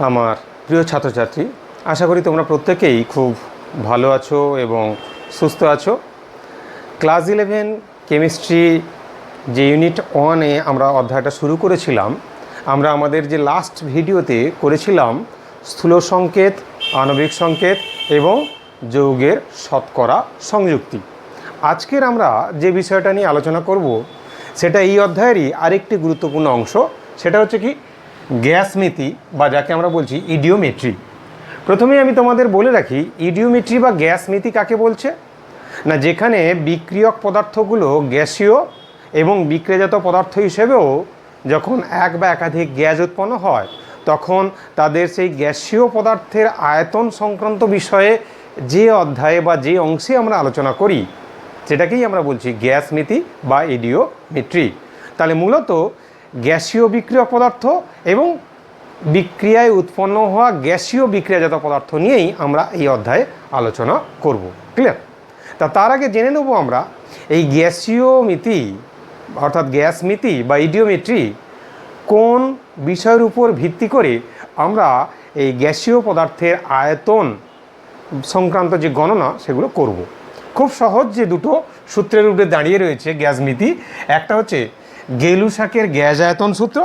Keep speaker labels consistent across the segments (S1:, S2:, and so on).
S1: আমার প্রিয় ছাত্রছাত্রী, আশা করি তোমরা প্রত্যেকেই খুব ভালো আছো এবং সুস্থ আছো। ক্লাস 11 কেমিস্ট্রি যে ইউনিট 1-এ আমরা অধ্যায়টা শুরু করেছিলাম, আমরা আমাদের যে লাস্ট ভিডিওতে করেছিলাম স্থূল সংকেত, আণবিক সংকেত এবং যৌগের শতকরা সংযুক্তি। আজকের আমরা যে বিষয়টা নিয়ে আলোচনা করব সেটা এই অধ্যায়েরই আরেকটি গুরুত্বপূর্ণ অংশ। সেটা হচ্ছে কি গ্যাসমিতি, বা যাকে আমরা বলছি ইডিওমেট্রি। প্রথমেই আমি তোমাদের বলে রাখি, ইডিওমেট্রি বা গ্যাসমিতি কাকে বলছে না, যেখানে বিক্রিয়ক পদার্থগুলো গ্যাসীয় এবং বিক্রিয়াজাত পদার্থ হিসেবেও যখন এক বা একাধিক গ্যাস উৎপন্ন হয়, তখন তাদের সেই গ্যাসীয় পদার্থের আয়তন সংক্রান্ত বিষয়ে যে অধ্যায়ে বা যে অংশে আমরা আলোচনা করি সেটাকেই আমরা বলছি গ্যাসমিতি বা ইডিওমেট্রি। তাহলে মূলত গ্যাসীয় বিক্রিয়ক পদার্থ এবং বিক্রিয়ায় উৎপন্ন হওয়া গ্যাসীয় বিক্রিয়াজাত পদার্থ নিয়েই আমরা এই অধ্যায়ে আলোচনা করব। ক্লিয়ার? তার আগে জেনে নেব আমরা এই গ্যাসীয় মিতি অর্থাৎ গ্যাসমিতি বা ইডিওমেট্রি কোন বিষয়ের উপর ভিত্তি করে আমরা এই গ্যাসীয় পদার্থের আয়তন সংক্রান্ত যে গণনা সেগুলো করব। খুব সহজ যে দুটো সূত্রের উপরে দাঁড়িয়ে রয়েছে গ্যাসমিতি, একটা হচ্ছে গেলুসাকের গ্যাস আয়তন সূত্র,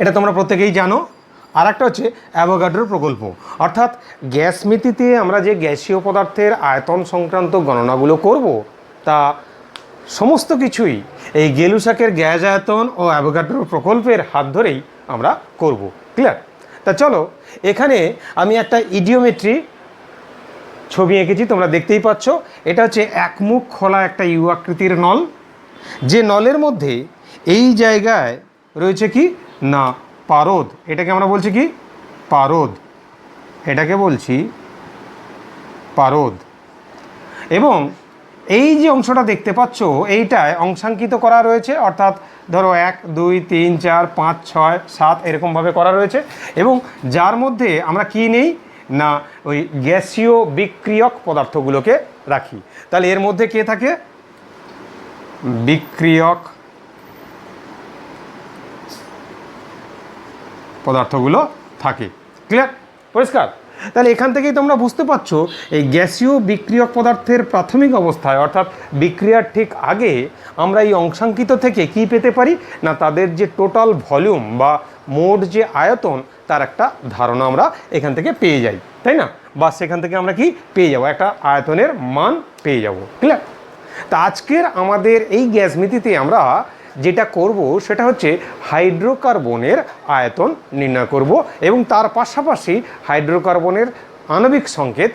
S1: এটা তোমরা প্রত্যেকেই জানো, আর একটা হচ্ছে অ্যাভোগাড্রোর প্রকল্প। অর্থাৎ গ্যাসমিতিতে আমরা যে গ্যাসীয় পদার্থের আয়তন সংক্রান্ত গণনাগুলো করব তা সমস্ত কিছুই এই গেলুসাকের গ্যাস আয়তন ও অ্যাভোগাড্রোর প্রকল্পের হাত ধরেই আমরা করব। ক্লিয়ার? তা চলো, এখানে আমি একটা ইডিওমেট্রি ছবি এঁকেছি, তোমরা দেখতেই পাচ্ছ। এটা হচ্ছে একমুখ খোলা একটা ইউ আকৃতির নল, যে নলের মধ্যে এই জায়গায় রয়েছে কি না পারদ। এটাকে আমরা বলছি কি পারদ, এটাকে বলছি পারদ। এবং এই যে অংশটা দেখতে পাচ্ছ এইটায় অংশাঙ্কিত করা রয়েছে, অর্থাৎ ধরো 1 2 3 4 5 6 7 এরকমভাবে করা রয়েছে, এবং যার মধ্যে আমরা কি নেই না ওই গ্যাসীয় বিক্রিয়ক পদার্থগুলোকে রাখি। তাহলে এর মধ্যে কে থাকে? বিক্রিয়ক পদার্থগুলো থাকে। ক্লিয়ার? পরিষ্কার? তাহলে এখান থেকেই তোমরা বুঝতে পারছো এই গ্যাসীয় বিক্রিয়ক পদার্থের প্রাথমিক অবস্থায় অর্থাৎ বিক্রিয়ার ঠিক আগে আমরা এই অংশাঙ্কিত থেকে কি পেতে পারি না তাদের যে টোটাল ভলিউম বা মোট যে আয়তন তার একটা ধারণা আমরা এখান থেকে পেয়ে যাই, তাই না? বা সেখান থেকে আমরা কি পেয়ে যাব, একটা আয়তনের মান পেয়ে যাব। ক্লিয়ার? তা আজকের আমাদের এই গ্যাসমিতিতে আমরা যেটা করব সেটা হচ্ছে হাইড্রোকার্বনের আয়তন নির্ণয় করব এবং তার পাশাপাশি হাইড্রোকার্বনের আণবিক সংকেত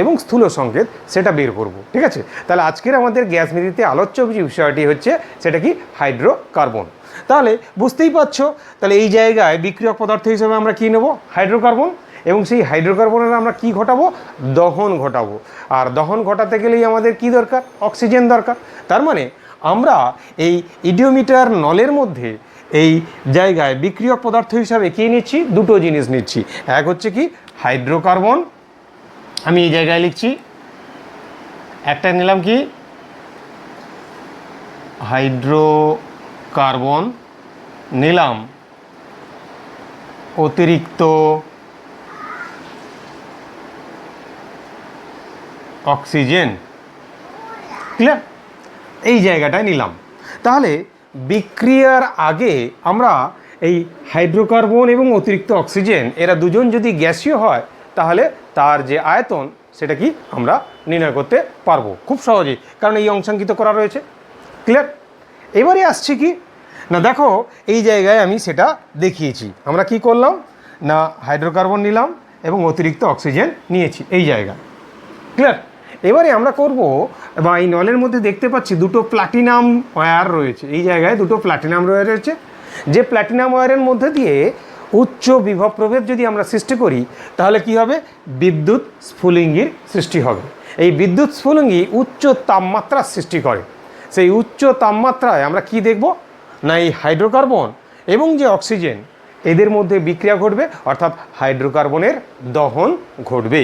S1: এবং স্থূল সংকেত সেটা বের করব। ঠিক আছে? তাহলে আজকের আমাদের গ্যাসমিতিতে আলোচ্য যে বিষয়টি হচ্ছে সেটা কি হাইড্রোকার্বন। তাহলে বুঝতেই পারছো, তাহলে এই জায়গায় বিক্রিয়ক পদার্থ হিসেবে আমরা কি নেব? হাইড্রোকার্বন। এবং সেই হাইড্রোকার্বনের আমরা কি ঘটাবো? দহন ঘটাবো। আর দহন ঘটাতে গেলেই আমাদের কি দরকার? অক্সিজেন দরকার। তার মানে আমরা এই ইডিওমিটার নলের মধ্যে এই জায়গায় বিক্রিয়ক পদার্থ হিসাবে কী নিচ্ছি? দুটো জিনিস নিচ্ছি। এক হচ্ছে কি হাইড্রোকার্বন, আমি এই জায়গায় লিখছি, একটা নিলাম কি হাইড্রোকার্বন, নিলাম অতিরিক্ত অক্সিজেন। ক্লিয়ার? এই জায়গাটায় নিলাম। তাহলে বিক্রিয়ার আগে আমরা এই হাইড্রোকার্বন এবং অতিরিক্ত অক্সিজেন এরা দুজন যদি গ্যাসীয় হয় তাহলে তার যে আয়তন সেটা কি আমরা নির্ণয় করতে পারবো খুব সহজেই, কারণ এই অংশাঙ্কিত করা রয়েছে। ক্লিয়ার? এবারে আসছে কি না, দেখো এই জায়গায় আমি সেটা দেখিয়েছি। আমরা কি করলাম না হাইড্রোকার্বন নিলাম এবং অতিরিক্ত অক্সিজেন নিয়েছি এই জায়গায়। ক্লিয়ার? এবারে আমরা করব, বা এই নলের মধ্যে দেখতে পাচ্ছি দুটো প্লাটিনাম ওয়্যার রয়েছে, এই জায়গায় দুটো প্লাটিনাম ওয়্যার রয়েছে। যে প্লাটিনাম ওয়্যারের মধ্যে দিয়ে উচ্চ বিভব প্রভেদ যদি আমরা সৃষ্টি করি তাহলে কি হবে? বিদ্যুৎ স্ফুলিঙ্গির সৃষ্টি হবে। এই বিদ্যুৎ স্ফুলিঙ্গি উচ্চ তাপমাত্রার সৃষ্টি করে। সেই উচ্চ তাপমাত্রায় আমরা কি দেখব না এই হাইড্রোকার্বন এবং যে অক্সিজেন এদের মধ্যে বিক্রিয়া ঘটবে, অর্থাৎ হাইড্রোকার্বনের দহন ঘটবে।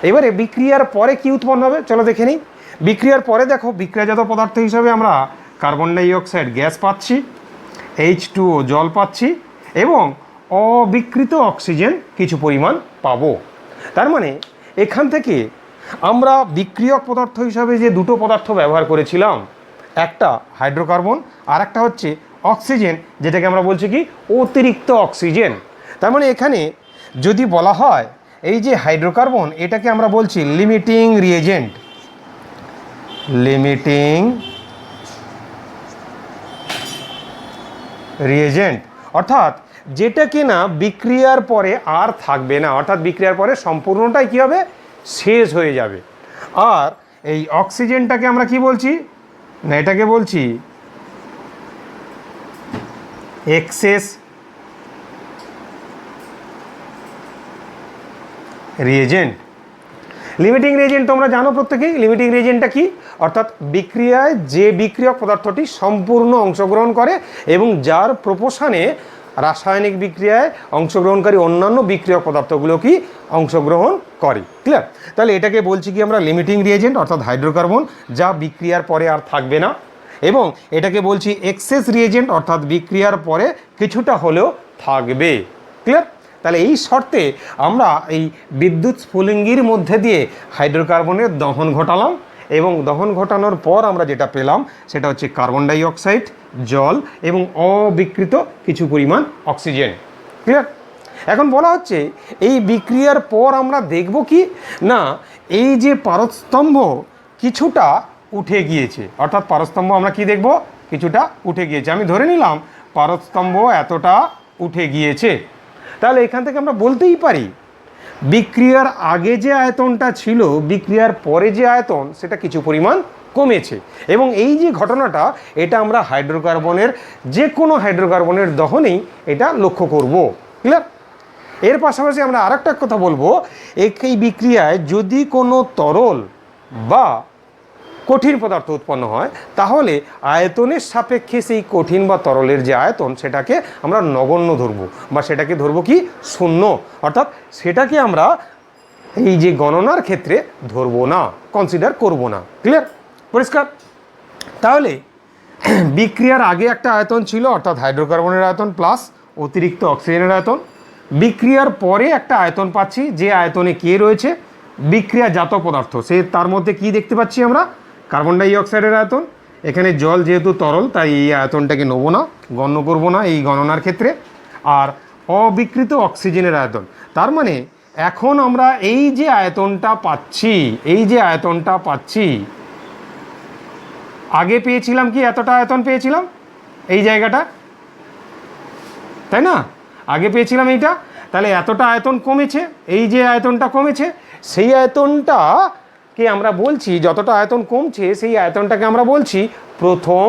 S1: এবারে বিক্রিয়ার পরে কি উৎপন্ন হবে চলো দেখে নিই। বিক্রিয়ার পরে দেখো বিক্রিয়াজাত পদার্থ হিসাবে আমরা কার্বন ডাই অক্সাইড গ্যাস পাচ্ছি, H2O জল পাচ্ছি, এবং অবিকৃত অক্সিজেন কিছু পরিমাণ পাবো। তার মানে এখান থেকে আমরা বিক্রিয়ক পদার্থ হিসাবে যে দুটো পদার্থ ব্যবহার করেছিলাম, একটা হাইড্রোকার্বন আর একটা হচ্ছে অক্সিজেন, যেটাকে আমরা বলছি কি অতিরিক্ত অক্সিজেন। তার মানে এখানে যদি বলা হয় এই যে হাইড্রোকার্বন, এটাকে আমরা বলছি লিমিটিং রিয়েজেন্ট, লিমিটিং রিয়েজেন্ট, অর্থাৎ যেটা কিনা বিক্রিয়ার পরে আর থাকবে না, অর্থাৎ বিক্রিয়ার পরে সম্পূর্ণটাই কী হবে, শেষ হয়ে যাবে। আর এই অক্সিজেনটাকে আমরা কি বলছি না, এটাকে বলছি এক্সেস রিয়েজেন্ট। লিমিটিং রিয়েজেন্ট তোমরা জানো প্রত্যেকেই, লিমিটিং রিয়েজেন্টটা কি, অর্থাৎ বিক্রিয়ায় যে বিক্রিয়ক পদার্থটি সম্পূর্ণ অংশগ্রহণ করে এবং যার প্রপোশনে রাসায়নিক বিক্রিয়ায় অংশগ্রহণকারী অন্যান্য বিক্রিয়ক পদার্থগুলো কি অংশগ্রহণ করে। ক্লিয়ার? তাহলে এটাকে বলছি কি আমরা লিমিটিং রিয়েজেন্ট, অর্থাৎ হাইড্রোকার্বন যা বিক্রিয়ার পরে আর থাকবে না, এবং এটাকে বলছি এক্সেস রিয়েজেন্ট, অর্থাৎ বিক্রিয়ার পরে কিছুটা হলেও থাকবে। ক্লিয়ার? তাহলে এই শর্তে আমরা এই বিদ্যুৎ স্ফুলিঙ্গির মধ্যে দিয়ে হাইড্রোকার্বনের দহন ঘটালাম, এবং দহন ঘটানোর পর আমরা যেটা পেলাম সেটা হচ্ছে কার্বন ডাই অক্সাইড, জল এবং অবিকৃত কিছু পরিমাণ অক্সিজেন। ক্লিয়ার? এখন বলা হচ্ছে এই বিক্রিয়ার পর আমরা দেখব কি না, এই যে পারস্তম্ভ কিছুটা উঠে গিয়েছে, অর্থাৎ পারস্তম্ভ আমরা কি দেখব, কিছুটা উঠে গিয়েছে। আমি ধরে নিলাম পারস্তম্ভ এতটা উঠে গিয়েছে। তাহলে এখান থেকে আমরা বলতেই পারি বিক্রিয়ার আগে যে আয়তনটা ছিল, বিক্রিয়ার পরে যে আয়তন সেটা কিছু পরিমাণ কমেছে। এবং এই যে ঘটনাটা, এটা আমরা হাইড্রোকার্বনের যে কোনো হাইড্রোকার্বনের দহনেই এটা লক্ষ্য করব। ক্লিয়ার? এর পাশাপাশি আমরা আরেকটা কথা বলবো, এই বিক্রিয়ায় যদি কোনো তরল বা কঠিন পদার্থ উৎপন্ন হয়, তাহলে আয়তনের সাপেক্ষে সেই কঠিন বা তরলের যে আয়তন সেটাকে আমরা নগণ্য ধরব, বা সেটাকে ধরব কি শূন্য, অর্থাৎ সেটাকে আমরা এই যে গণনার ক্ষেত্রে ধরব না, কনসিডার করব না। ক্লিয়ার? পরিষ্কার? তাহলে বিক্রিয়ার আগে একটা আয়তন ছিল, অর্থাৎ হাইড্রোকার্বনের আয়তন প্লাস অতিরিক্ত অক্সিজেনের আয়তন। বিক্রিয়ার পরে একটা আয়তন পাচ্ছি, যে আয়তনে কে রয়েছে, বিক্রিয়াজাত পদার্থ, সে তার মধ্যে কি দেখতে পাচ্ছি আমরা, কার্বন ডাই অক্সাইডের আয়তন। এখানে জল যেহেতু তরল, তাই এই আয়তনটাকে নেবো না, গণ্য করব না এই গণনার ক্ষেত্রে। আর অবিকৃত অক্সিজেনের আয়তন, তার মানে এখন আমরা এই যে আয়তনটা পাচ্ছি, এই যে আয়তনটা পাচ্ছি, আগে পেয়েছিলাম কি এতটা আয়তন পেয়েছিলাম এই জায়গাটা, তাই না, আগে পেয়েছিলাম এইটা। তাহলে এতটা আয়তন কমেছে, এই যে আয়তনটা কমেছে, সেই আয়তনটাকে আমরা বলছি, যতটা আয়তন কমছে সেই আয়তনটাকে আমরা বলছি প্রথম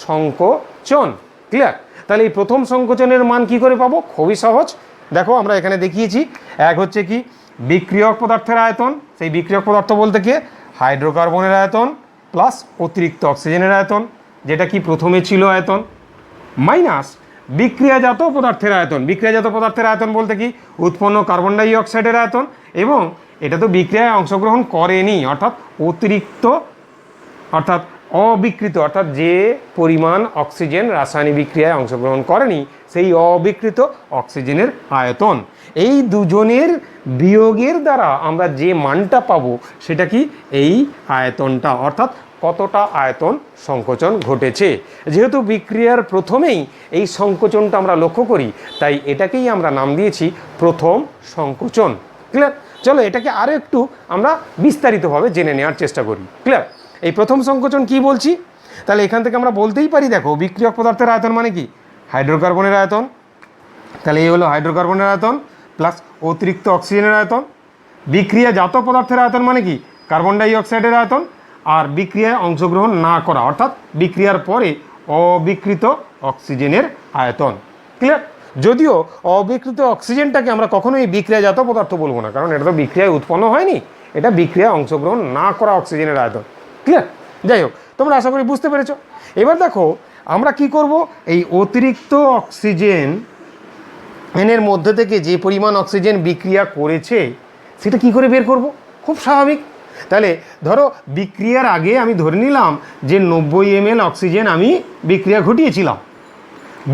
S1: সংকোচন। ক্লিয়ার? তাহলে এই প্রথম সংকোচনের মান কি করে পাবো, খুবই সহজ। দেখো আমরা এখানে দেখিয়েছি, এক হচ্ছে কি বিক্রিয়ক পদার্থের আয়তন, সেই বিক্রিয়ক পদার্থ বলতে কি হাইড্রোকার্বনের আয়তন প্লাস অতিরিক্ত অক্সিজেনের আয়তন, যেটা কি প্রথমে ছিল আয়তন, মাইনাস বিক্রিয়াজাত পদার্থের আয়তন। বিক্রিয়াজাত পদার্থের আয়তন বলতে কি উৎপন্ন কার্বন ডাই অক্সাইডের আয়তন, এবং এটা তো বিক্রিয়ায় অংশগ্রহণ করেনি, অর্থাৎ অতিরিক্ত, অর্থাৎ অবিকৃত, অর্থাৎ যে পরিমাণ অক্সিজেন রাসায়নিক বিক্রিয়ায় অংশগ্রহণ করেনি সেই অবিকৃত অক্সিজেনের আয়তন। এই দুজনের বিয়োগের দ্বারা আমরা যে মানটা পাবো সেটা কি এই আয়তনটা, অর্থাৎ কতটা আয়তন সংকোচন ঘটেছে। যেহেতু বিক্রিয়ার প্রথমেই এই সংকোচনটা আমরা লক্ষ্য করি, তাই এটাকেই আমরা নাম দিয়েছি প্রথম সংকোচন। ক্লিয়ার? চলো এটাকে আরও একটু আমরা বিস্তারিতভাবে জেনে নেওয়ার চেষ্টা করি। ক্লিয়ার? এই প্রথম সংকোচন কি বলছি, তাহলে এখান থেকে আমরা বলতেই পারি, দেখো বিক্রিয়ক পদার্থের আয়তন মানে কি হাইড্রোকার্বনের আয়তন, তাহলে এই হলো হাইড্রোকার্বনের আয়তন প্লাস অতিরিক্ত অক্সিজেনের আয়তন। বিক্রিয়াজাত পদার্থের আয়তন মানে কি কার্বন ডাই অক্সাইডের আয়তন, আর বিক্রিয়ায় অংশগ্রহণ না করা, অর্থাৎ বিক্রিয়ার পরে অবিকৃত অক্সিজেনের আয়তন। ক্লিয়ার? যদিও অবিকৃত অক্সিজেনটাকে আমরা কখনোই বিক্রিয়াজাত পদার্থ বলবো না, কারণ এটা তো বিক্রিয়ায় উৎপন্ন হয়নি, এটা বিক্রিয়ায় অংশগ্রহণ না করা অক্সিজেনের আয়তন। ক্লিয়ার? যাই হোক, তোমরা আশা করি বুঝতে পেরেছো। এবার দেখো আমরা কি করব, এই অতিরিক্ত অক্সিজেন এর মধ্যে থেকে যে পরিমাণ অক্সিজেন বিক্রিয়া করেছে সেটা কি করে বের করব, খুব স্বাভাবিক। তাহলে ধরো বিক্রিয়ার আগে আমি ধরে নিলাম যে 90 ml অক্সিজেন আমি বিক্রিয়া ঘটিয়েছিলাম,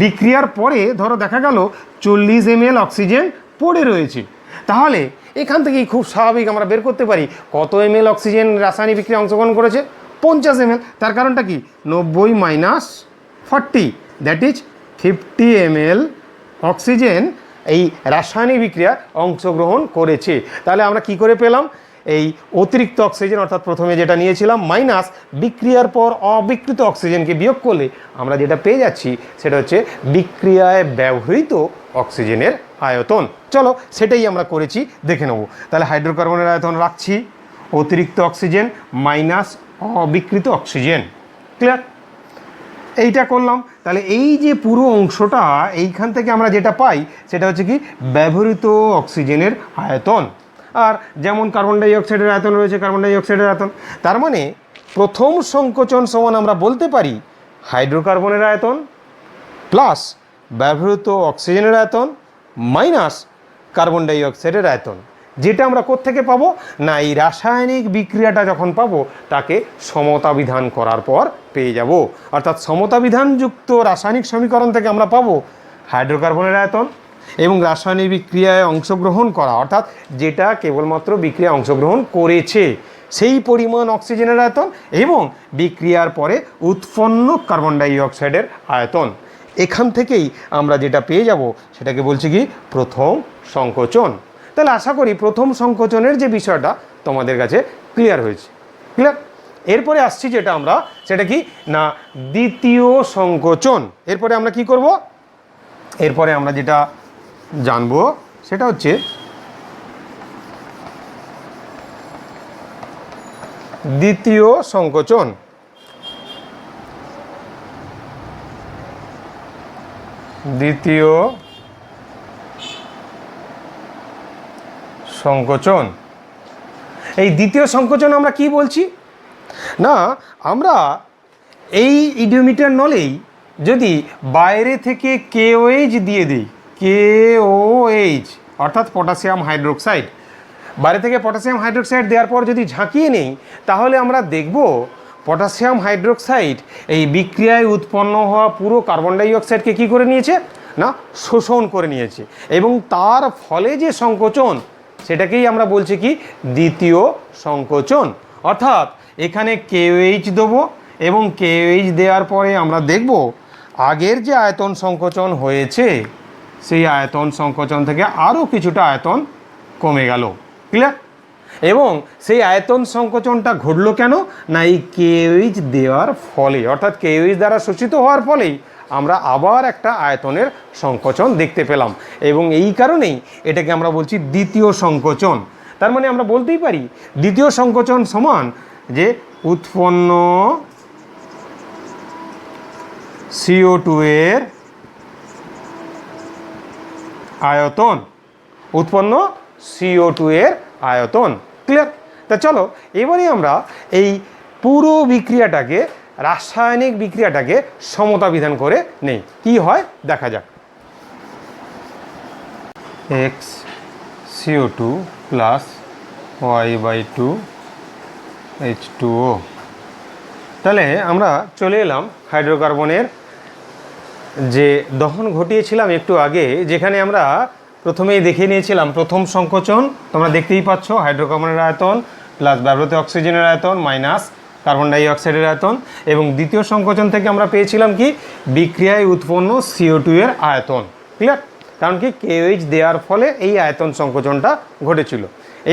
S1: বিক্রিয়ার পরে ধরো দেখা গেল 40 ml অক্সিজেন পড়ে রয়েছে। তাহলে এখান থেকেই খুব স্বাভাবিক আমরা বের করতে পারি কত ml অক্সিজেন রাসায়নিক বিক্রিয়া অংশগ্রহণ করেছে, 50 ml। তার কারণটা কি, 90 - 40, দ্যাট ইজ 50 ml অক্সিজেন এই রাসায়নিক বিক্রিয়া অংশগ্রহণ করেছে। তাহলে আমরা কি করে পেলাম, এই অতিরিক্ত অক্সিজেন অর্থাৎ প্রথমে যেটা নিয়েছিলাম মাইনাস বিক্রিয়ার পর অবিকৃত অক্সিজেনকে বিয়োগ করলে আমরা যেটা পেয়ে যাচ্ছি সেটা হচ্ছে বিক্রিয়ায় ব্যবহৃত অক্সিজেনের আয়তন। চলো সেটাই আমরা করেছি, দেখে নেব। তাহলে হাইড্রোকার্বনের আয়তন রাখছি, অতিরিক্ত অক্সিজেন মাইনাস অবিকৃত অক্সিজেন, ক্লিয়ার? এইটা করলাম। তাহলে এই যে পুরো অংশটা এইখান থেকে আমরা যেটা পাই সেটা হচ্ছে কি ব্যবহৃত অক্সিজেনের আয়তন। আর যেমন কার্বন ডাই অক্সাইডের আয়তন রয়েছে কার্বন ডাই অক্সাইডের আয়তন, তার মানে প্রথম সংকোচন সমান আমরা বলতে পারি হাইড্রোকার্বনের আয়তন প্লাস ব্যবহৃত অক্সিজেনের আয়তন মাইনাস কার্বন ডাই অক্সাইডের আয়তন। যেটা আমরা কোত্থেকে পাবো না, এই রাসায়নিক বিক্রিয়াটা যখন পাবো তাকে সমতা বিধান করার পর পেয়ে যাব। অর্থাৎ সমতা বিধানযুক্ত রাসায়নিক সমীকরণ থেকে আমরা পাবো হাইড্রোকার্বনের আয়তন এবং রাসায়নিক বিক্রিয়ায় অংশগ্রহণ করা অর্থাৎ যেটা কেবলমাত্র বিক্রিয়া অংশগ্রহণ করেছে সেই পরিমাণ অক্সিজেনের আয়তন এবং বিক্রিয়ার পরে উৎপন্ন কার্বন ডাই অক্সাইডের আয়তন। এখান থেকেই আমরা যেটা পেয়ে যাব সেটাকে বলছি কি প্রথম সংকোচন। তাহলে আশা করি প্রথম সংকোচনের যে বিষয়টা তোমাদের কাছে ক্লিয়ার হয়েছে, ক্লিয়ার? এরপরে আসছি যেটা আমরা, সেটা কি না দ্বিতীয় সংকোচন। এরপরে আমরা কি করব, এরপরে আমরা যেটা জানবো সেটা হচ্ছে দ্বিতীয় সংকোচন। দ্বিতীয় সংকোচন, এই দ্বিতীয় সংকোচন আমরা কি বলছি না, আমরা এই ইডিওমিটার নলেই যদি বাইরে থেকে KOH দিয়ে দিই, KOH অর্থাৎ পটাশিয়াম হাইড্রোক্সাইড, বাইরে থেকে পটাশিয়াম হাইড্রোক্সাইড দেওয়ার পর যদি ঝাঁকিয়ে নেই তাহলে আমরা দেখব পটাশিয়াম হাইড্রোক্সাইড এই বিক্রিয়ায় উৎপন্ন হওয়া পুরো কার্বন ডাই অক্সাইডকে কী করে নিয়েছে না শোষণ করে নিয়েছে এবং তার ফলে যে সংকোচন সেটাকেই আমরা বলছি কি দ্বিতীয় সংকোচন। অর্থাৎ এখানে KOH দেবো এবং KOH দেওয়ার পরে আমরা দেখব আগের যে আয়তন সংকোচন হয়েছে সেই আয়তন সংকোচন থেকে আরও কিছুটা আয়তন কমে গেল, ক্লিয়ার? এবং সেই আয়তন সংকোচনটা ঘটলো কেন না এই KOH দেওয়ার ফলে, অর্থাৎ KOH দ্বারা শোষিত হওয়ার ফলেই আমরা আবার একটা আয়তনের সংকোচন দেখতে পেলাম এবং এই কারণেই এটাকে আমরা বলছি দ্বিতীয় সংকোচন। তার মানে আমরা বলতেই পারি দ্বিতীয় সংকোচন সমান যে উৎপন্ন CO2 এর আয়তন, উৎপন্ন CO2 এর আয়তন, ক্লিয়ার? তা চলো এবারে আমরা এই পুরো বিক্রিয়াটাকে রাসায়নিক বিক্রিয়াটাকে সমতা বিধান করে নেই, কি হয় দেখা যাক। XCO2 plus Y/2 H2O। তাহলে আমরা চলে এলাম হাইড্রোকার্বনের যে দহন ঘটিয়েছিলাম একটু আগে, যেখানে আমরা প্রথমেই দেখে নিয়েছিলাম প্রথম সংকোচন, তোমরা দেখতেই পাচ্ছ হাইড্রোকার্বনের আয়তন প্লাস ব্যবহৃত অক্সিজেনের আয়তন মাইনাস কার্বন ডাই অক্সাইডের আয়তন, এবং দ্বিতীয় সংকোচন থেকে আমরা পেয়েছিলাম কি বিক্রিয়ায় উৎপন্ন CO2 এর আয়তন, ক্লিয়ার? কারণ কি KOH দেওয়ার ফলে এই আয়তন সংকোচনটা ঘটেছিল।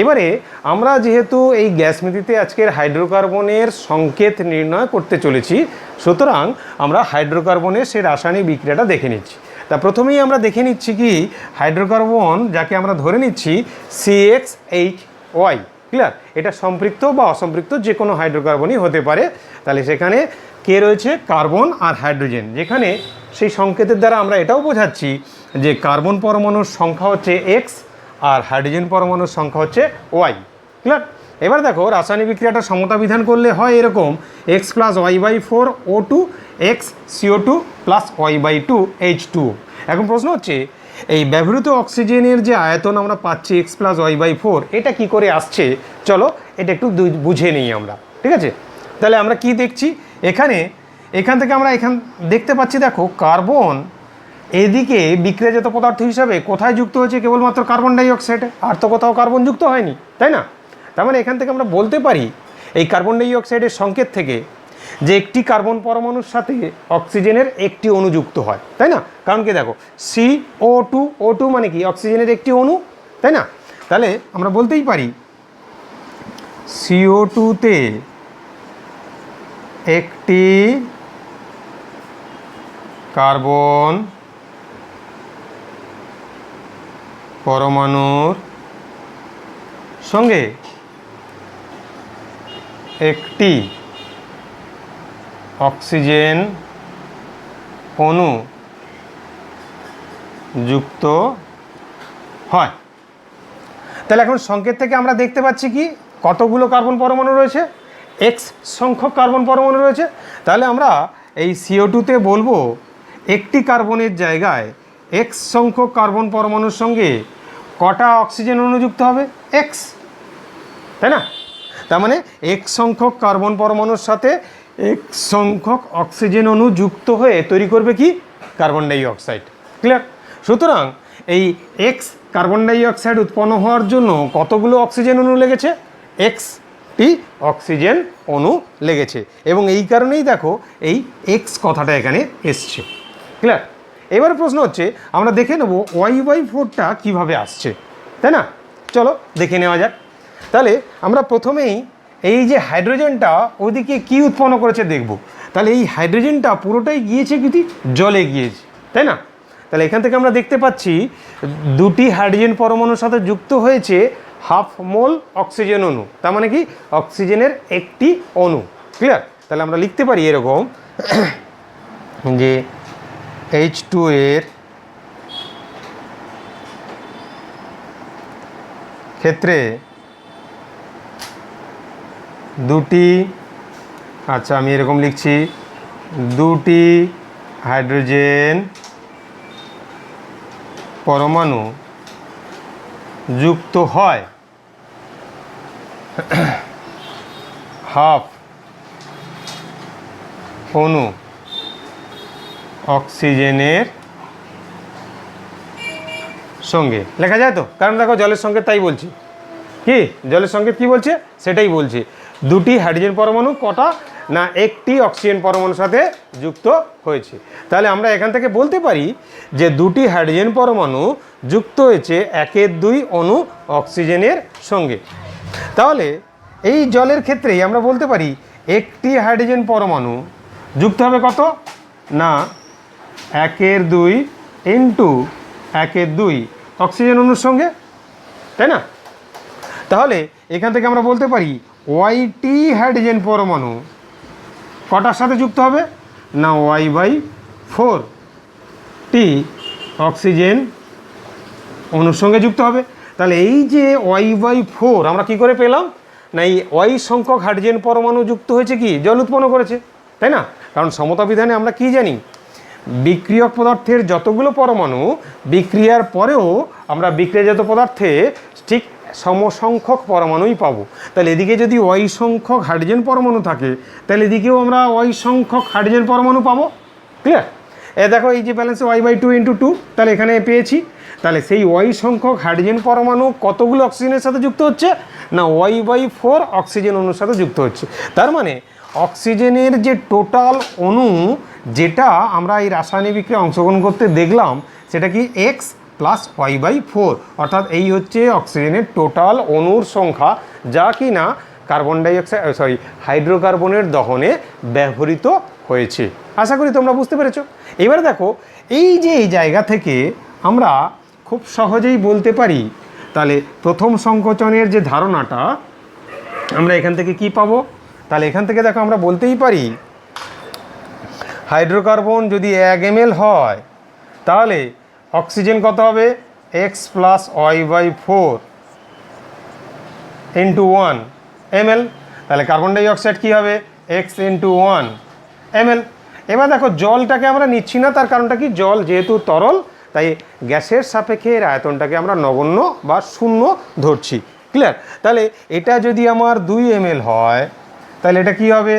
S1: এবারে আমরা যেহেতু এই গ্যাসমিতিতে আজকের হাইড্রোকার্বনের সংকেত নির্ণয় করতে চলেছি, সুতরাং আমরা হাইড্রোকার্বনের সেই রাসায়নিক বিক্রিয়াটা দেখে নিচ্ছি। তা প্রথমেই আমরা দেখে নিচ্ছি কি হাইড্রোকার্বন যাকে আমরা ধরে নিচ্ছি CXHY, ক্লিয়ার? এটা সম্পৃক্ত বা অসম্পৃক্ত যে কোনো হাইড্রোকার্বনই হতে পারে। তাহলে সেখানে কে রয়েছে কার্বন আর হাইড্রোজেন, যেখানে সেই সংকেতের দ্বারা আমরা এটাও বোঝাচ্ছি যে কার্বন পরমাণুর সংখ্যা হচ্ছে X আর হাইড্রোজেন পরমাণুর সংখ্যা হচ্ছে Y, ক্লিয়ার? এবার দেখো রাসায়নিক বিক্রিয়াটা সমতা বিধান করলে হয় এরকম X + Y/4 O2 X CO2 + Y/2 H2O। এখন প্রশ্ন হচ্ছে এই ব্যবহৃত অক্সিজেনের যে আয়তন আমরা পাচ্ছি X + Y/4 এটা কি করে আসছে, চলো এটা একটু বুঝে নিই আমরা, ঠিক আছে? তাহলে আমরা কি দেখছি এখান থেকে আমরা দেখতে পাচ্ছি, দেখো কার্বন এদিকে বিক্রিয়াজাত পদার্থ হিসাবে কোথায় যুক্ত হয়েছে? কেবলমাত্র কার্বন ডাইঅক্সাইডে, আর তো কোথাও কার্বন যুক্ত হয়নি, তাই না? তার মানে এখান থেকে আমরা বলতে পারি এই কার্বন ডাইঅক্সাইডের সংকেত থেকে যে একটি কার্বন পরমাণুর সাথে অক্সিজেনের একটি অণু যুক্ত হয়, তাই না? কারণ কি দেখো, CO2 মানে কি অক্সিজেনের একটি অণু, তাই না? তাহলে আমরা বলতেই পারি CO2-তে একটি কার্বন পরমাণুর সঙ্গে একটি অক্সিজেন অণু যুক্ত হয়। তাহলে এখন সংকেত থেকে আমরা দেখতে পাচ্ছি কি কতগুলো কার্বন পরমাণু রয়েছে? এক্স সংখ্যক কার্বন পরমাণু রয়েছে। তাহলে আমরা এই CO2-তে বলবো একটি কার্বনের জায়গায় এক্স সংখ্যক কার্বন পরমাণুর সঙ্গে কটা অক্সিজেন অণু যুক্ত হবে? এক্স, তাই না? তার মানে এক্স সংখ্যক কার্বন পরমাণুর সাথে এক্স সংখ্যক অক্সিজেন অণু যুক্ত হয়ে তৈরি করবে কি? Carbon die oxide. ক্লিয়ার? সুতরাং এই এক্স কার্বন ডাই অক্সাইড উৎপন্ন হওয়ার জন্য কতগুলো অক্সিজেন অণু লেগেছে? এক্সটি অক্সিজেন অণু লেগেছে, এবং এই কারণেই দেখো এই এক্স কথাটা এখানে এসছে। ক্লিয়ার? এবার প্রশ্ন হচ্ছে আমরা দেখে নেব Y/4টা কীভাবে আসছে, তাই না? চলো দেখে নেওয়া যাক। তাহলে আমরা প্রথমেই এই যে হাইড্রোজেনটা ওদিকে কি উৎপন্ন করেছে দেখব। তাহলে এই হাইড্রোজেনটা পুরোটাই গিয়েছে কিন্তু জলে গিয়েছে, তাই না? তাহলে এখান থেকে আমরা দেখতে পাচ্ছি দুটি হাইড্রোজেন পরমাণুর সাথে যুক্ত হয়েছে হাফ মোল অক্সিজেন অণু, তার মানে কি অক্সিজেনের একটি অণু। ক্লিয়ার? তাহলে আমরা লিখতে পারি এরকম যে H2 এর ক্ষেত্রে দুটি, আচ্ছা আমি এরকম লিখছি, দুটি হাইড্রোজেন পরমাণু যুক্ত হয় হাফ অণু অক্সিজেনের সঙ্গে। লেখা যায় তো? কারণ দেখো জলের সঙ্গে তাই বলছি, কি জলের সঙ্গে কি বলছে সেটাই বলছে। দুটি হাইড্রোজেন পরমাণু কটা? না একটি অক্সিজেন পরমাণুর সাথে যুক্ত হয়েছে। তাহলে আমরা এখান থেকে বলতে পারি যে দুটি হাইড্রোজেন পরমাণু যুক্ত হয়েছে 1-2 অণু অক্সিজেনের সঙ্গে। তাহলে এই জলের ক্ষেত্রেই আমরা বলতে পারি একটি হাইড্রোজেন পরমাণু যুক্ত হবে কত? না 1/2 ইন্টু 1/2 অক্সিজেন অণুর সঙ্গে, তাই না? তাহলে এখান থেকে আমরা বলতে পারি ওয়াইটি হাইড্রোজেন পরমাণু কটার সাথে যুক্ত হবে? না Y/4 অক্সিজেন অণুর সঙ্গে যুক্ত হবে। তাহলে এই যে Y/4 আমরা কি করে পেলাম? না এই Y সংখ্যক হাইড্রোজেন পরমাণু যুক্ত হয়েছে কি জল উৎপন্ন করেছে, তাই না? কারণ সমতা বিধানে আমরা কি জানি, বিক্রিয়ক পদার্থের যতগুলো পরমাণু বিক্রিয়ার পরেও আমরা বিক্রিয়াজাত পদার্থে ঠিক সমসংখ্যক পরমাণুই পাবো। তাহলে এদিকে যদি Y সংখ্যক হাইড্রোজেন পরমাণু থাকে তাহলে এদিকেও আমরা Y সংখ্যক হাইড্রোজেন পরমাণু পাবো। ক্লিয়ার? দেখো এই যে ব্যালেন্সে Y/2 × 2, তাহলে এখানে পেয়েছি। তাহলে সেই Y সংখ্যক হাইড্রোজেন পরমাণু কতগুলো অক্সিজেনের সাথে যুক্ত হচ্ছে? না Y/4 অক্সিজেন অণুর সাথে যুক্ত হচ্ছে। তার মানে অক্সিজেনের যে টোটাল অণু যেটা আমরা এই রাসায়নিক বিক্রিয়ায় অংশগ্রহণ করতে দেখলাম সেটা কি X + Y/4, অর্থাৎ এই হচ্ছে অক্সিজেনের টোটাল অণুর সংখ্যা, যা কি না কার্বন ডাইঅক্সাইড হাইড্রোকার্বনের দহনে ব্যবহৃত হয়েছে। আশা করি তোমরা বুঝতে পেরেছো। এবার দেখো এই যে এই জায়গা থেকে আমরা খুব সহজেই বলতে পারি, তাহলে প্রথম সংকোচনের যে ধারণাটা আমরা এখান থেকে কি পাবো? তাহলে এখান থেকে দেখো আমরা বলতেই পারি হাইড্রোকার্বন যদি 1 ml হয় তাহলে অক্সিজেন কত হবে? X + Y/4 × 1 ml। তাহলে কার্বন ডাই অক্সাইড কী হবে? X × 1 ml। এবার দেখো জলটাকে আমরা নিচ্ছি না, তার কারণটা কি, জল যেহেতু তরল তাই গ্যাসের সাপেক্ষে এর আয়তনটাকে আমরা নগণ্য বা শূন্য ধরছি। ক্লিয়ার? তাহলে এটা যদি আমার 2 ml হয় তাহলে এটা কি হবে?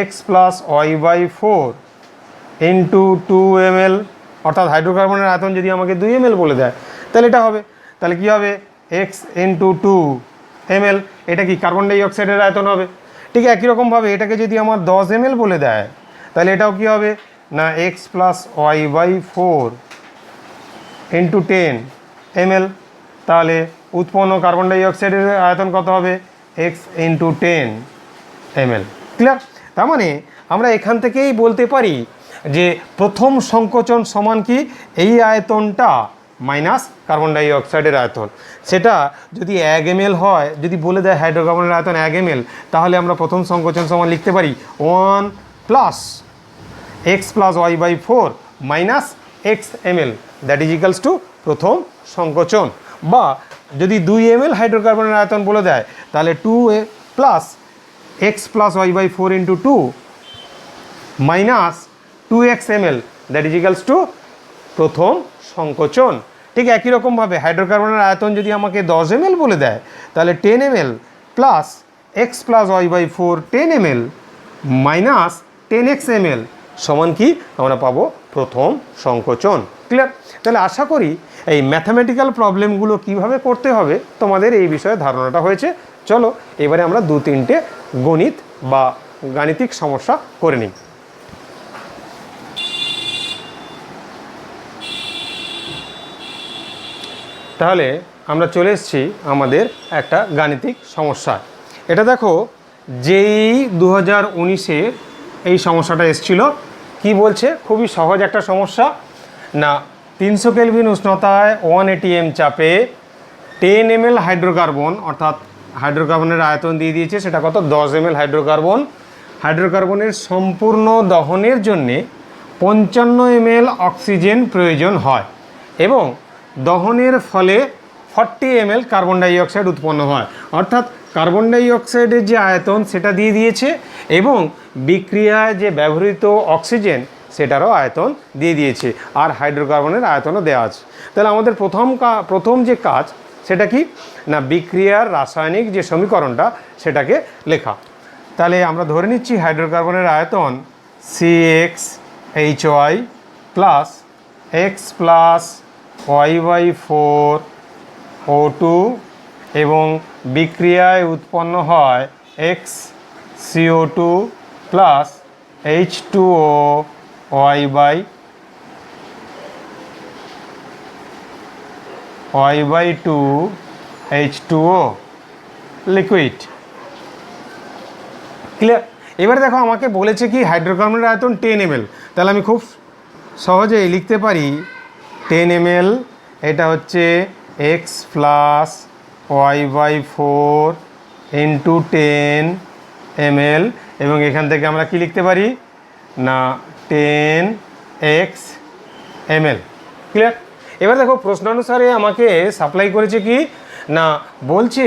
S1: X + Y/4 × 2 ml, অর্থাৎ হাইড্রোকার্বনের আয়তন যদি আমাকে 2 ml বলে দেয় তাহলে এটা হবে, তাহলে কী হবে এক্স ইন্টু 2 ml, এটা কি কার্বন ডাই অক্সাইডের আয়তন হবে। ঠিক একই রকমভাবে এটাকে যদি আমার 10 ml বলে দেয় তাহলে এটাও কী হবে না x plus y by 4 into 10 ml, তাহলে উৎপন্ন কার্বন ডাই অক্সাইডের আয়তন কত হবে এক্স ইন্টু 10 ml। ক্লিয়ার? তার মানে আমরা এখান থেকেই বলতে পারি যে প্রথম সংকোচন সমান কি এই আয়তনটা মাইনাস কার্বন ডাই অক্সাইডের আয়তন। সেটা যদি 1 ml হয়, যদি বলে দেয় হাইড্রোকার্বনের আয়তন 1 ml, তাহলে আমরা প্রথম সংকোচন সমান লিখতে পারি 1 plus x plus y by 4 minus x ml, that is equals to প্রথম সংকোচন। বা যদি 2 ml হাইড্রোকার্বনের আয়তন বলে দেয় তাহলে 2 plus x plus y by 4 into 2 minus 2x ml, that is equals to প্রথম সংকোচন। ঠিক একই রকমভাবে হাইড্রোকার্বনের আয়তন যদি আমাকে 10 ml বলে দেয় তাহলে 10 ml plus x plus y by 4 10 ml minus 10x ml সমান কি আমরা পাবো প্রথম সংকোচন। ক্লিয়ার? তাহলে আশা করি এই ম্যাথামেটিক্যাল প্রবলেমগুলো কিভাবে করতে হবে তোমাদের এই বিষয়ে ধারণাটা হয়েছে। চলো এবারে আমরা 2-3টে গণিত বা গাণিতিক সমস্যা করে নিই। তাহলে আমরা চলে এসেছি আমাদের একটা গাণিতিক সমস্যা। এটা দেখো যেই 2019-এ এই সমস্যাটা এসেছিল। কি বলছে? খুবই সহজ একটা সমস্যা না, 300 কেলভিন উষ্ণতায় 1 atm চাপে 10 ml হাইড্রোকার্বন, অর্থাৎ হাইড্রোকার্বনের আয়তন দিয়ে দিয়েছে সেটা কত 10 ml হাইড্রোকার্বনের সম্পূর্ণ দহনের জন্যে 55 ml অক্সিজেন প্রয়োজন হয় এবং দহনের ফলে 40 ml কার্বন ডাই অক্সাইড উৎপন্ন হয়। অর্থাৎ কার্বন ডাই অক্সাইডের যে আয়তন সেটা দিয়ে দিয়েছে এবং বিক্রিয়ায় যে ব্যবহৃত অক্সিজেন সেটারও আয়তন দিয়ে দিয়েছে, আর হাইড্রোকার্বনের আয়তনও দেওয়া আছে। তাহলে আমাদের প্রথম যে কাজ সেটা কি না বিক্রিয়ার রাসায়নিক যে সমীকরণটা সেটাকে লেখা। তাহলে আমরা ধরে নিচ্ছি হাইড্রোকার্বনের আয়তন CxHy plus x plus y by 4 O2 এবং বিক্রিয়ায় উৎপন্ন হয় XCO2 plus H2O y by 2 H2O liquid. Clear? এবারে দেখো আমাকে বলেছে কি হাইড্রোকার্বনের আয়তন 10 ml, তাহলে আমি খুব সহজেই লিখতে পারি 10 ml এটা হচ্ছে x plus y by 4 into 10 ml এবং এখান থেকে আমরা কি লিখতে পারি না 10x ml। ক্লিয়ার? এবার দেখো প্রশ্নানুসারে আমাকে সাপ্লাই করেছে কি না বলছে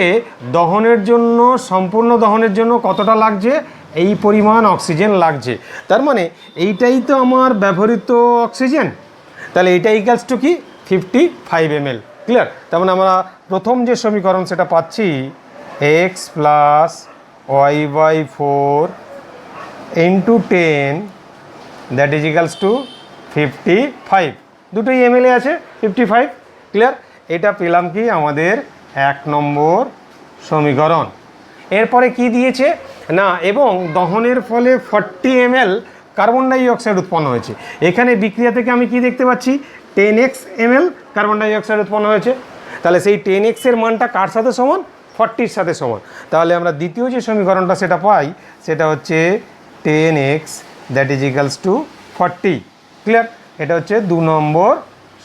S1: দহনের জন্য সম্পূর্ণ দহনের জন্য কতটা লাগছে এই পরিমাণ অক্সিজেন লাগছে। তার মানে এইটাই তো আমার ব্যবহৃত অক্সিজেন, তাহলে এইটা ইকুয়ালস টু কি 55 ml। ক্লিয়ার? তার মানে আমরা প্রথম যে সমীকরণ সেটা পাচ্ছি x plus y by 4 into 10 that is equals to 55, দুটোই এমএলএ আছে 55। ক্লিয়ার? এটা পেলাম কি আমাদের 1 নম্বর সমীকরণ। এরপরে কি দিয়েছে না এবং দহনের ফলে 40 ml কার্বন ডাই অক্সাইড উৎপন্ন হয়েছে। এখানে বিক্রিয়া থেকে আমি কি দেখতে পাচ্ছি 10x ml carbon die oxide উৎপন্ন হয়েছে। তাহলে সেই 10x এর মানটা কার সাথে সমান 40-র সাথে সমান। তাহলে আমরা দ্বিতীয় যে সমীকরণটা সেটা পাই সেটা হচ্ছে 10x that is equals two 40। Clear? এটা হচ্ছে 2 নম্বর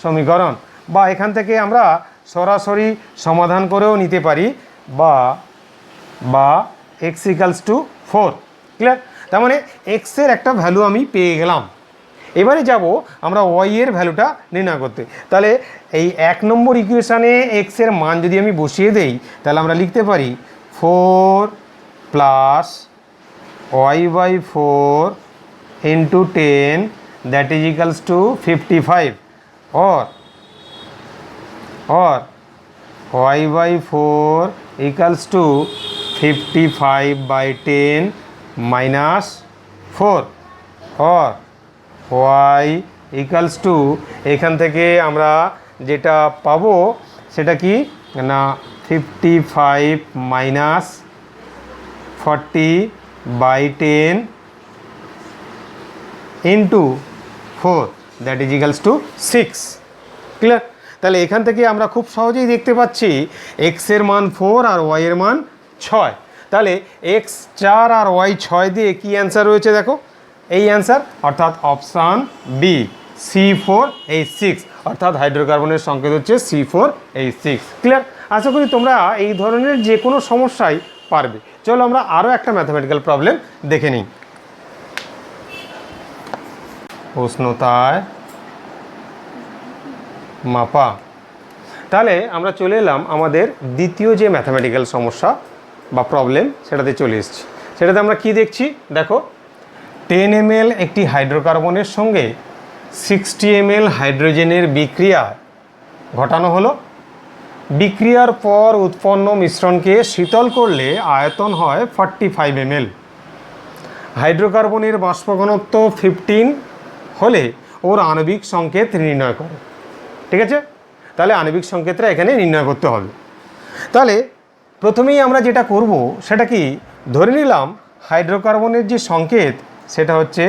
S1: সমীকরণ। বা এখান থেকে আমরা সরাসরি সমাধান করেও নিতে পারি বা x ইকালস টু 4। ক্লিয়ার? তার মানে x এর একটা ভ্যালু আমি পেয়ে গেলাম। এবারে যাব আমরা y এর ভ্যালুটা নির্ণয় করতে। তাহলে এই 1 নম্বর ইকুয়েশানে x এর মান যদি আমি বসিয়ে দেই তাহলে আমরা লিখতে পারি 4 plus y by 4 into 10 that is equals to 55 or y by 4 equals to 55 by 10 minus 4 or y equals to এখান থেকে আমরা যেটা পাবো সেটা কি না 55 minus 40/10 into 4 that is equals two 6। Clear? তাহলে এখান থেকে আমরা খুব সহজেই দেখতে পাচ্ছি এক্সের মান 4 আর ওয়াইয়ের মান 6। তাহলে এক্স 4 আর ওয়াই 6 দিয়ে কি অ্যান্সার রয়েছে দেখো, এই অ্যান্সার, অর্থাৎ অপশান বি C4H6, অর্থাৎ হাইড্রোকার্বনের সংকেত হচ্ছে C4H6। ক্লিয়ার? আশা করি তোমরা এই ধরনের যে কোনো সমস্যাই পারবে। চলো আমরা আরও একটা ম্যাথামেটিক্যাল প্রবলেম দেখে নিই। উষ্ণতায় মাপা। তাহলে আমরা চলে এলাম আমাদের দ্বিতীয় যে ম্যাথামেটিক্যাল সমস্যা বা প্রবলেম সেটাতে চলে এসেছি। সেটাতে আমরা কি দেখছি দেখো, 10 ml একটি হাইড্রোকার্বনের সঙ্গে 60 ml হাইড্রোজেনের বিক্রিয়া ঘটানো হলো। বিক্রিয়ার পর উৎপন্ন মিশ্রণকে শীতল করলে আয়তন হয় 45 ml। হাইড্রোকার্বনের বাষ্প ঘনত্ব 15 হলে ওর আণবিক সংকেত নির্ণয় করে। ঠিক আছে? তাহলে আণবিক সংকেতটা এখানে নির্ণয় করতে হবে। তাহলে প্রথমেই আমরা যেটা করব সেটা কি, ধরে নিলাম হাইড্রোকার্বনের যে সংকেত সেটা হচ্ছে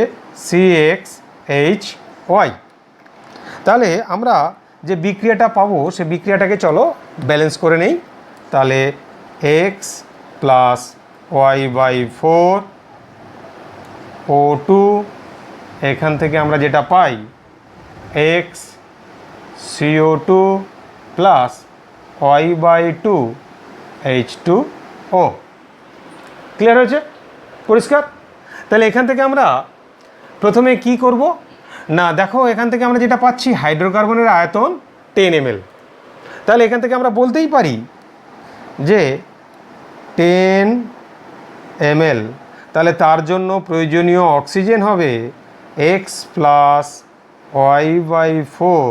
S1: CXHY। তাহলে আমরা যে বিক্রিয়াটা পাবো সে বিক্রিয়াটাকে চলো ব্যালেন্স করে নেই। তাহলে X প্লাস Y/4 O2, এখান থেকে আমরা যেটা পাই X CO2 plus Y/2 H2O। Clear হয়েছে? পরিষ্কার? তাহলে এখান থেকে আমরা প্রথমে কি করব না, দেখো এখান থেকে আমরা যেটা পাচ্ছি হাইড্রোকার্বনের আয়তন 10 ml। তাহলে এখান থেকে আমরা বলতেই পারি যে 10 ml, তাহলে তার জন্য প্রয়োজনীয় অক্সিজেন হবে X প্লাস Y/4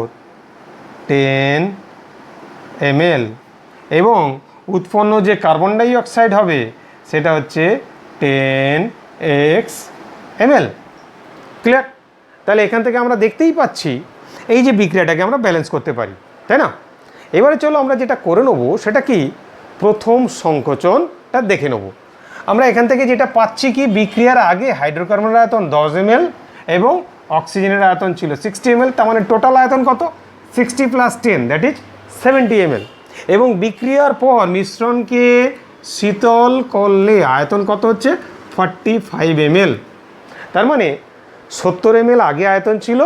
S1: 10 ml, এবং উৎপন্ন যে কার্বন ডাই অক্সাইড হবে সেটা হচ্ছে 10x ml। ক্লিয়ার? তাহলে এখান থেকে আমরা দেখতেই পাচ্ছি এই যে বিক্রিয়াটাকে আমরা ব্যালেন্স করতে পারি, তাই না? এবারে চলো আমরা যেটা করে নেব সেটা কি, প্রথম সংকোচনটা দেখে নেব। আমরা এখান থেকে যেটা পাচ্ছি কি, বিক্রিয়ার আগে হাইড্রোকার্বনের আয়তন 10 ml এবং অক্সিজেনের আয়তন ছিল 60 ml। তার মানে টোটাল আয়তন কত, 60 প্লাস 10 দ্যাট ইজ 70 ml। এবং বিক্রিয়ার পর মিশ্রণকে শীতল করলে আয়তন কত হচ্ছে 45 ml। তার মানে 70 ml আগে আয়তন ছিল,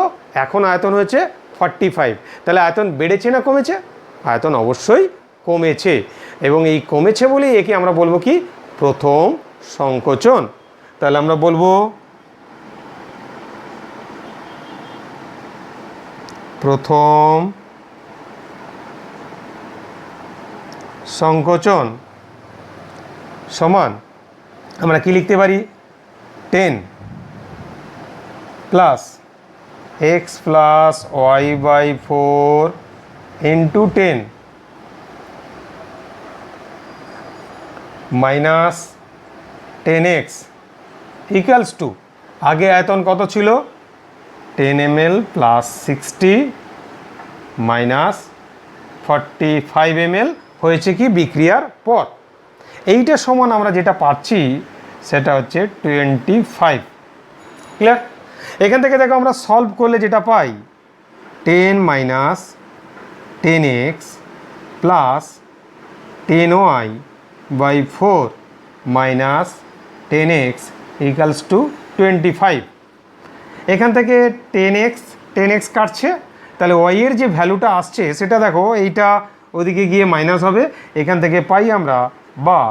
S1: এখন আয়তন হয়েছে 45। তাহলে আয়তন বেড়েছে না কমেছে? আয়তন অবশ্যই কমেছে, এবং এই কমেছে বলেই একে আমরা বলবো কি, প্রথম সংকোচন। তাহলে আমরা বলবো প্রথম সংকোচন সমান আমরা কি লিখতে পারি, 10 plus x plus Y/4 into 10 minus 10x equals to, আগে আয়তন কত ছিল 10 ml প্লাস 60 মাইনাস 45 ml হয়েছে কি বিক্রিয়ার পর। এইটা সমান আমরা যেটা পাচ্ছি সেটা হচ্ছে 25। ক্লিয়ার? এখান থেকে দেখো আমরা সলভ করলে যেটা পাই 10 minus 10x plus 10y/4 minus 10x equals to 25। এখান থেকে 10x কাটছে, তাহলে y এর যে ভ্যালুটা আসছে সেটা দেখো, এইটা ওদিকে গিয়ে মাইনাস হবে, এখান থেকে পাই আমরা বা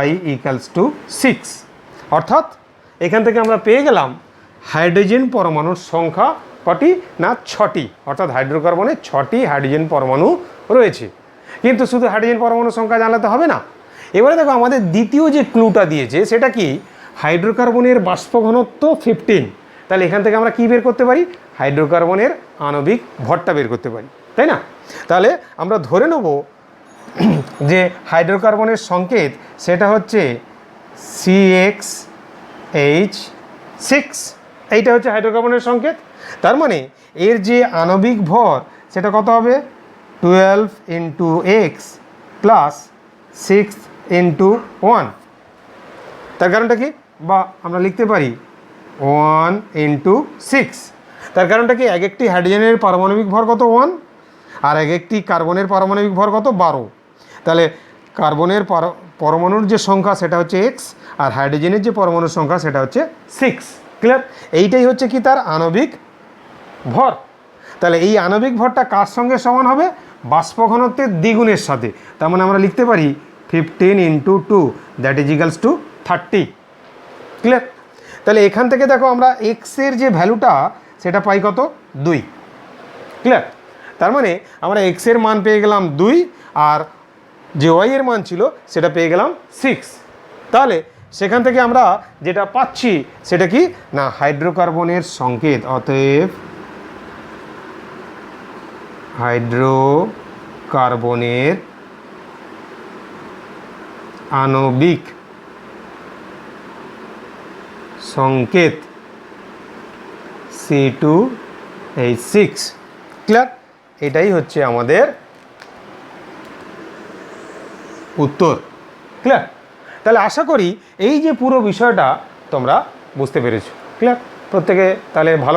S1: y ইকুয়ালস টু 6। অর্থাৎ এখান থেকে আমরা পেয়ে গেলাম হাইড্রোজেন পরমাণুর সংখ্যা কটি না 6টি, অর্থাৎ হাইড্রোকার্বনে 6টি হাইড্রোজেন পরমাণু রয়েছে। কিন্তু শুধু হাইড্রোজেন পরমাণুর সংখ্যা জানলে হবে না। এবারে দেখো আমাদের দ্বিতীয় যে ক্লুটা দিয়েছে সেটা কি, হাইড্রোকার্বনের বাষ্প ঘনত্ব 15। তাহলে এখান থেকে আমরা কি বের করতে পারি, হাইড্রোকার্বনের আণবিক ভরটা বের করতে পারি, তাই না? তাহলে আমরা ধরে নেব যে হাইড্রোকার্বনের সংকেত সেটা হচ্ছে CXH6, এইটা হচ্ছে হাইড্রোকার্বনের সংকেত। তার মানে এর যে আণবিক ভর সেটা কত হবে 12 ইন্টু এক্স প্লাস 6 ইন্টু 1। তার কারণটা কি, বা আমরা লিখতে পারি 1 ইন্টু 6। তার কারণটা কি, এক একটি হাইড্রোজেনের পারমাণবিক ভর কত 1, আর এক একটি কার্বনের পারমাণবিক ভর কত 12। তাহলে কার্বনের পরমাণুর যে সংখ্যা সেটা হচ্ছে এক্স, আর হাইড্রোজেনের যে পরমাণুর সংখ্যা সেটা হচ্ছে 6। ক্লিয়ার? এইটাই হচ্ছে কি তার আণবিক ভর। তাহলে এই আণবিক ভরটা কার সঙ্গে সমান হবে, বাষ্প ঘনত্বের দ্বিগুণের সাথে। তার মানে আমরা লিখতে পারি 15 into 2 that is equals two 30। Clear? তাহলে এখান থেকে দেখো আমরা এক্সের যে ভ্যালুটা সেটা পাই কত 2। ক্লিয়ার? তার মানে আমরা এক্সের মান পেয়ে গেলাম 2, আর যে ওয়াই এর মান ছিল সেটা পেয়ে গেলাম 6। তাহলে সেখান থেকে আমরা যেটা পাচ্ছি সেটা কি না, হাইড্রোকার্বনের সংকেত। অতএব হাইড্রোকার্বনের আণবিক সংকেত C2H6। ক্লিয়ার? এটাই হচ্ছে আমাদের উত্তর। ক্লিয়ার? তাহলে আশা করি এই যে পুরো বিষয়টা তোমরা বুঝতে পেরেছো। ক্লিয়ার? প্রত্যেকে তাহলে ভালো